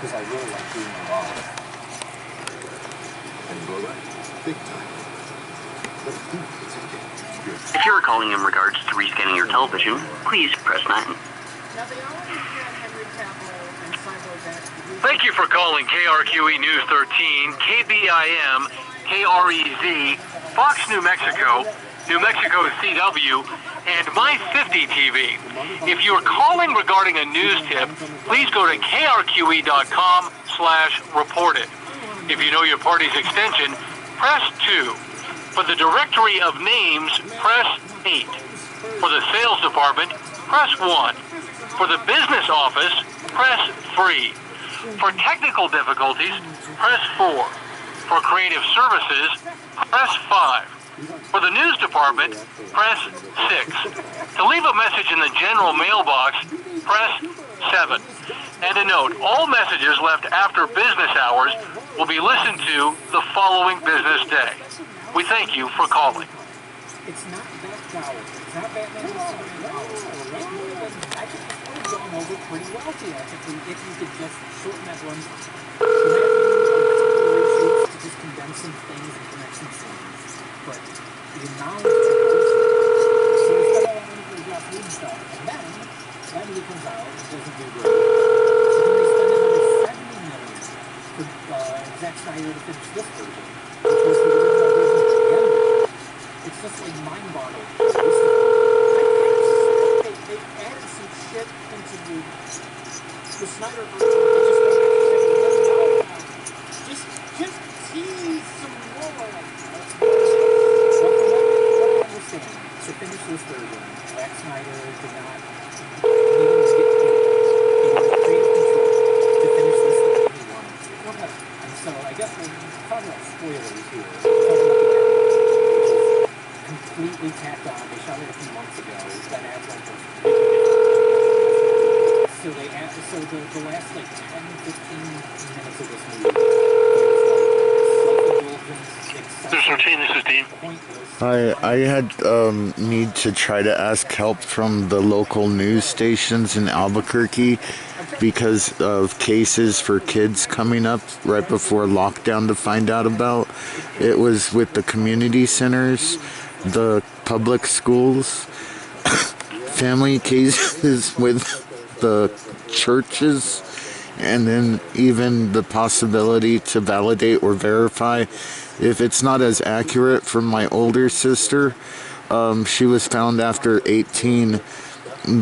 because I really like doing it all. And go right, big time. But it's okay. Good. If you are calling in regards to rescanning your television, please press 9. Now they already had Henry Cavill and Cyborg. Thank you for calling KRQE News 13, KBIM, KREZ, Fox New Mexico, New Mexico CW, and My 50 TV. If you are calling regarding a news tip, please go to krqe.com/report it. If you know your party's extension, press 2. For the directory of names, press 8. For the sales department, press 1. For the business office, press 3. For technical difficulties, press 4. For creative services, press 5. For the news department, press 6. To leave a message in the general mailbox, press 7. And a note, all messages left after business hours will be listened to the following business day. We thank you for calling. It's not that powerful. It's not Batman or Superman power. I could have gone over pretty well theatrically if you could just shorten that one. To just condense some things and connect some scenes. But the knowledge of so instead of having to drop food stuff, and then that movie comes out and doesn't do great. So then they spend another $70 million for Zack Snyder to finish this version. Because the original version at the end, it's just like mind-boggling. They added some shit into the Snyder version. Just tease some more. To finish this version, Zack Snyder did not need to get creative control to finish this the way he wanted to. And so I guess we're talking about spoilers here. We're talking about the end, which is completely tacked on. They shot it a few months ago. That adds like this so they add, so the last like 10, 15 minutes of this movie, There's 13, this is Dean. I had need to try to ask help from the local news stations in Albuquerque because of cases for kids coming up right before lockdown to find out about. It was with the community centers, the public schools, family cases with the churches, and then even the possibility to validate or verify if it's not as accurate for my older sister. She was found after 18,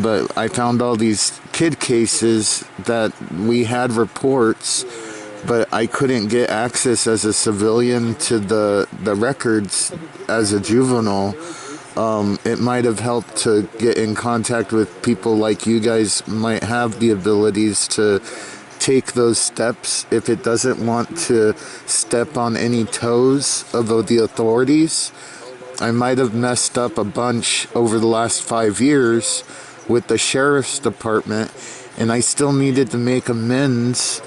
but I found all these kid cases that we had reports, but I couldn't get access as a civilian to the records as a juvenile. It might have helped to get in contact with people like you guys might have the abilities to take those steps if it doesn't want to step on any toes of the authorities. I might have messed up a bunch over the last 5 years with the sheriff's department, and I still needed to make amends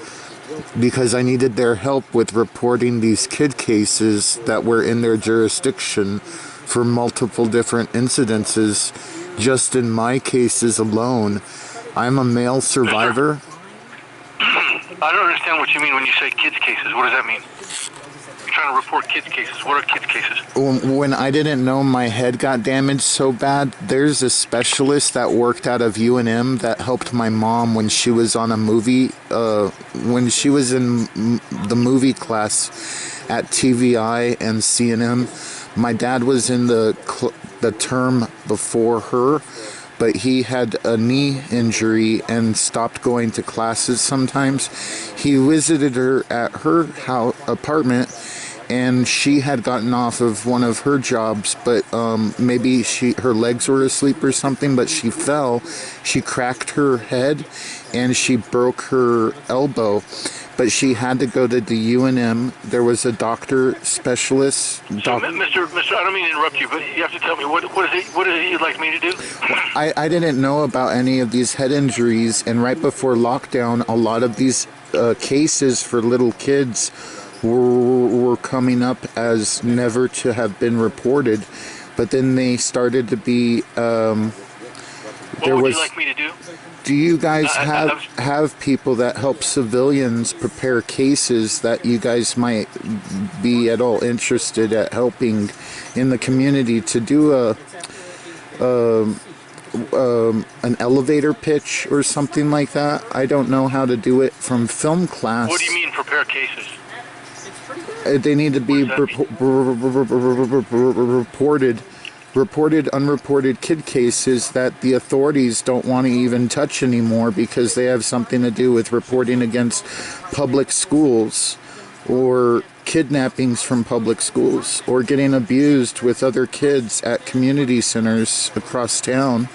because I needed their help with reporting these kid cases that were in their jurisdiction for multiple different incidences. Just in my cases alone, I'm a male survivor. I don't understand what you mean when you say kids cases. What does that mean? You're trying to report kids cases. What are kids cases? When I didn't know my head got damaged so bad, there's a specialist that worked out of UNM that helped my mom when she was on a movie, when she was in the movie class at TVI and CNM. My dad was in the term before her, but he had a knee injury and stopped going to classes sometimes. He visited her at her apartment, and she had gotten off of one of her jobs, but maybe her legs were asleep or something, but she fell. She cracked her head, and she broke her elbow. But she had to go to the UNM. There was a doctor specialist. So, Mr., I don't mean to interrupt you, but you have to tell me, what is it you'd like me to do? I didn't know about any of these head injuries, and right before lockdown, a lot of these cases for little kids were coming up as never to have been reported. But then they started to be... what would you like me to do? Do you guys have people that help civilians prepare cases that you guys might be at all interested at helping in the community to do an elevator pitch or something like that? I don't know how to do it from film class. What do you mean prepare cases? They need to be reported unreported kid cases that the authorities don't want to even touch anymore because they have something to do with reporting against public schools or kidnappings from public schools or getting abused with other kids at community centers across town.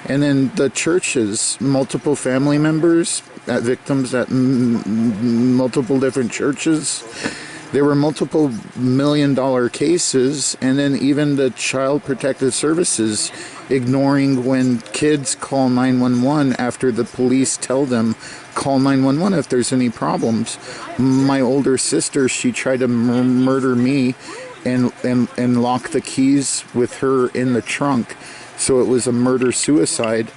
And then the churches, multiple family members, victims at multiple different churches. There were multiple million-dollar cases, and then even the Child Protective Services ignoring when kids call 911 after the police tell them, call 911 if there's any problems. My older sister, she tried to murder me and lock the keys with her in the trunk. So it was a murder-suicide.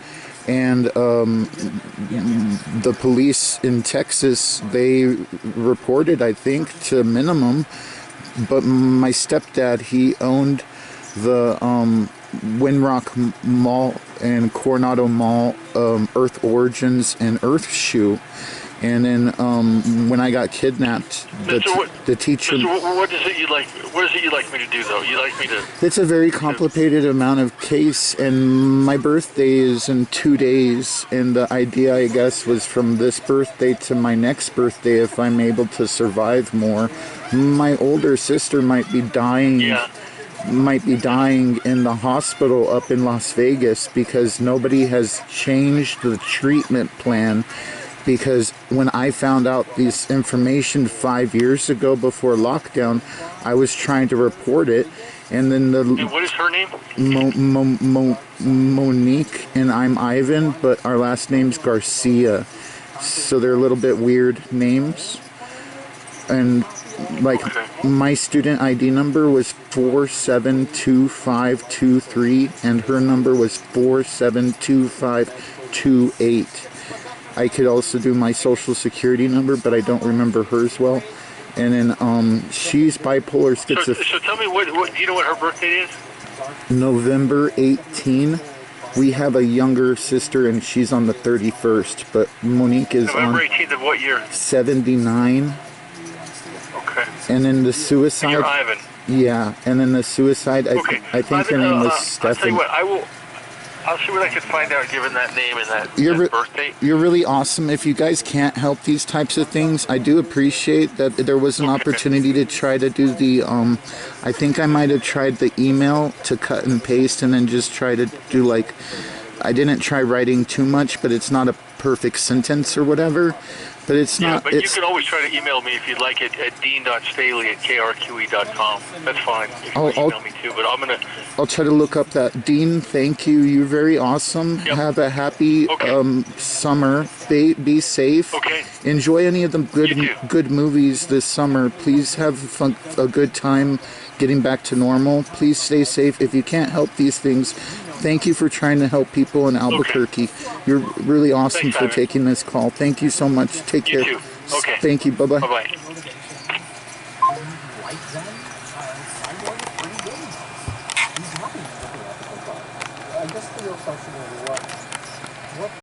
And the police in Texas, they reported, I think, to minimum. But my stepdad, he owned the Windrock Mall and Coronado Mall, Earth Origins and Earth Shoe. And then when I got kidnapped, the teacher... What is it you'd like me to do, though? You'd like me to... It's a very complicated amount of case, and my birthday is in 2 days, and the idea, I guess, was from this birthday to my next birthday, if I'm able to survive more. My older sister might be dying... Yeah. Might be dying in the hospital up in Las Vegas because nobody has changed the treatment plan. Because when I found out this information 5 years ago before lockdown, I was trying to report it, and then And what is her name? Monique, and I'm Ivan, but our last name's Garcia, so they're a little bit weird names. And like my student ID number was 472523, and her number was 472528. I could also do my social security number, but I don't remember hers well. And then she's bipolar schizophrenic. So tell me, what do you know what her birthday is? November 18. We have a younger sister, and she's on the 31st. But Monique is November on 18th of what year? 79. Okay. And then the suicide. And you're Ivan. Yeah, and then the suicide. Okay. I think her name was I'll tell Stephanie. you what, I'll see what I can find out given that name and that birthday. You're really awesome. If you guys can't help these types of things, I do appreciate that there was an opportunity to try to do the, I think I might have tried the email to cut and paste and then just try to do like, I didn't try writing too much, but it's not a perfect sentence or whatever. But it's not. But you can always try to email me if you'd like it at dean.staley@krqe.com. That's fine. You can email me too, but I'll try to look up that. Dean, thank you. You're very awesome. Yep. Have a happy summer. Be safe. Okay. Enjoy any of the good movies this summer. Please have a good time getting back to normal. Please stay safe. If you can't help these things, thank you for trying to help people in Albuquerque. Okay. You're really awesome for taking this call. Thank you so much. Take care. You too. Okay. Thank you. Bye-bye. Bye-bye. I guess the real question is,